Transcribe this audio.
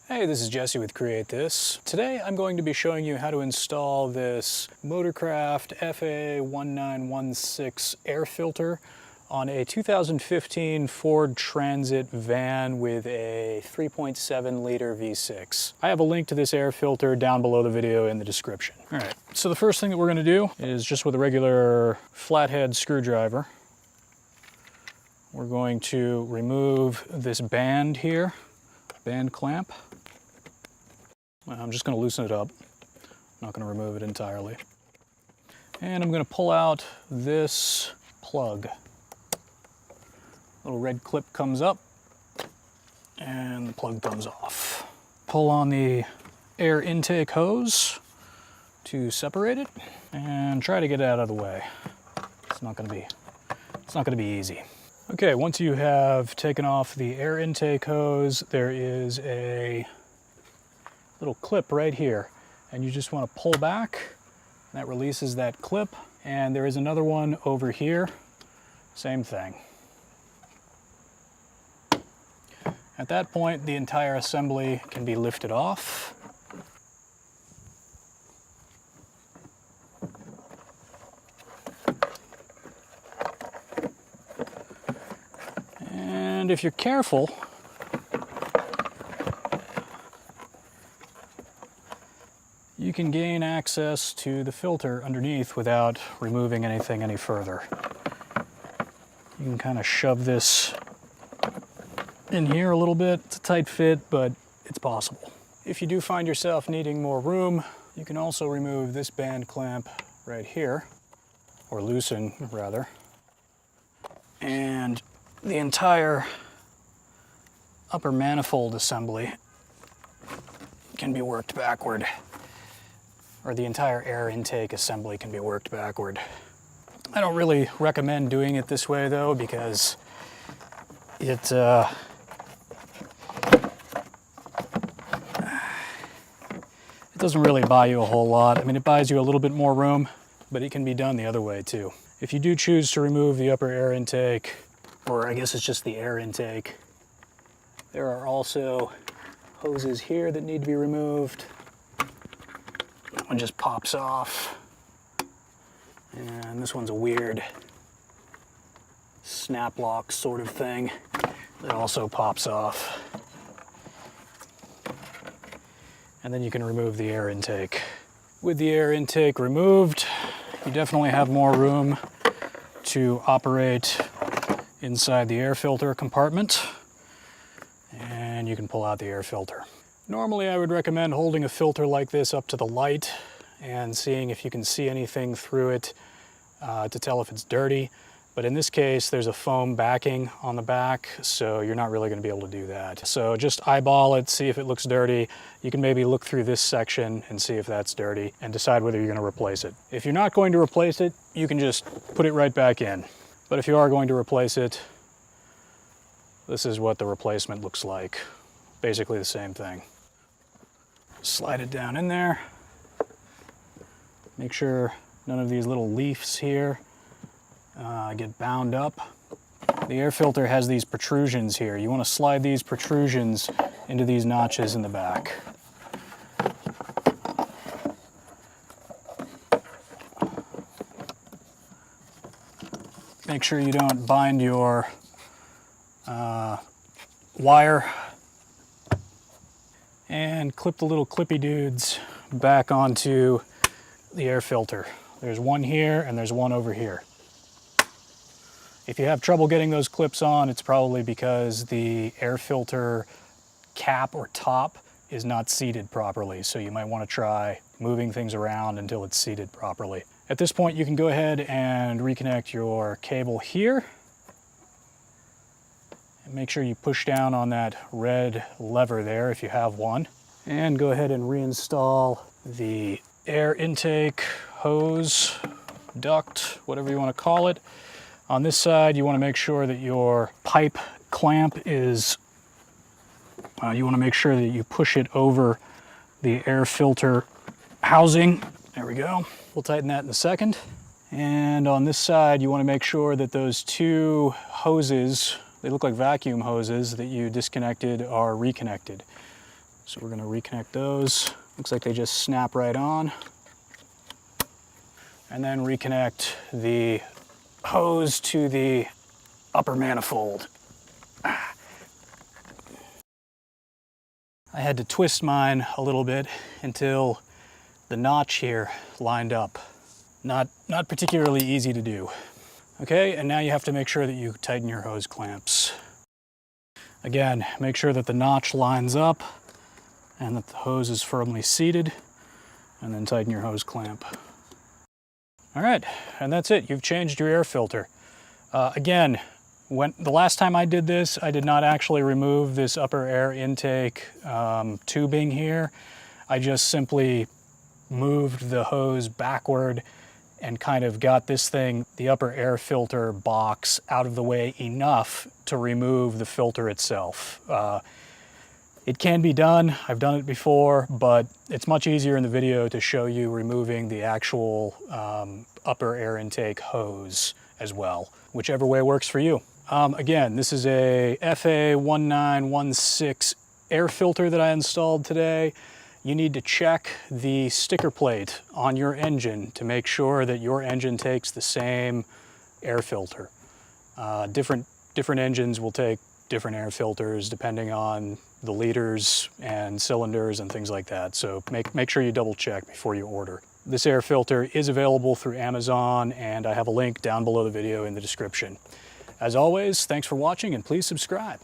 Hey, this is Jesse with Create This. Today I'm going to be showing you how to install this Motorcraft FA1916 air filter on a 2015 Ford Transit van with a 3.7 liter V6. I have a link to this air filter down below the video in the description. All right, so the first thing that we're going to do is just with a regular flathead screwdriver, we're going to remove this band here, band clamp. I'm just going to loosen it up. I'm not going to remove it entirely. And I'm going to pull out this plug. Little red clip comes up and the plug comes off. Pull on the air intake hose to separate it and try to get it out of the way. It's not going to be easy. Okay, once you have taken off the air intake hose, there is a little clip right here, and you just want to pull back. That releases that clip, and there is another one over here. Same thing. At that point, the entire assembly can be lifted off. And if you're careful, you can gain access to the filter underneath without removing anything any further. You can kind of shove this in here a little bit. It's a tight fit, but it's possible. If you do find yourself needing more room, you can also remove this band clamp right here, or loosen rather, and the entire upper manifold assembly can be worked backward, or the entire air intake assembly can be worked backward. I don't really recommend doing it this way though, because it doesn't really buy you a whole lot. I mean, it buys you a little bit more room, but it can be done the other way too. If you do choose to remove the upper air intake, or I guess it's just the air intake, there are also hoses here that need to be removed. That one just pops off. And this one's a weird snap lock sort of thing that also pops off. And then you can remove the air intake. With the air intake removed, you definitely have more room to operate inside the air filter compartment, and you can pull out the air filter. Normally I would recommend holding a filter like this up to the light and seeing if you can see anything through it to tell if it's dirty. But in this case, there's a foam backing on the back, so you're not really going to be able to do that. So just eyeball it, see if it looks dirty. You can maybe look through this section and see if that's dirty and decide whether you're going to replace it. If you're not going to replace it, you can just put it right back in. But if you are going to replace it, this is what the replacement looks like. Basically the same thing. Slide it down in there. Make sure none of these little leaves here get bound up. The air filter has these protrusions here. You want to slide these protrusions into these notches in the back. Make sure you don't bind your wire, and clip the little clippy dudes back onto the air filter. There's one here and there's one over here. If you have trouble getting those clips on, it's probably because the air filter cap or top is not seated properly. So you might want to try moving things around until it's seated properly. At this point, you can go ahead and reconnect your cable here. And make sure you push down on that red lever there if you have one. And go ahead and reinstall the air intake hose, duct, whatever you want to call it. On this side, you want to make sure that your pipe clamp is, you want to make sure that you push it over the air filter housing. There we go. We'll tighten that in a second. And on this side, you want to make sure that those two hoses, they look like vacuum hoses that you disconnected, are reconnected. So we're going to reconnect those. Looks like they just snap right on. And then reconnect the hose to the upper manifold. I had to twist mine a little bit until the notch here lined up. Not particularly easy to do. Okay, and now you have to make sure that you tighten your hose clamps. Again, make sure that the notch lines up and that the hose is firmly seated, and then tighten your hose clamp. All right, and that's it. You've changed your air filter. Again, the last time I did this, I did not actually remove this upper air intake tubing here. I just simply moved the hose backward and kind of got this thing, the upper air filter box, out of the way enough to remove the filter itself. It can be done, I've done it before, but it's much easier in the video to show you removing the actual upper air intake hose as well, whichever way works for you. Again, this is a FA1916 air filter that I installed today. You need to check the sticker plate on your engine to make sure that your engine takes the same air filter. Different engines will take different air filters depending on the liters and cylinders and things like that. So make sure you double check before you order. This air filter is available through Amazon, and I have a link down below the video in the description. As always, thanks for watching, and please subscribe.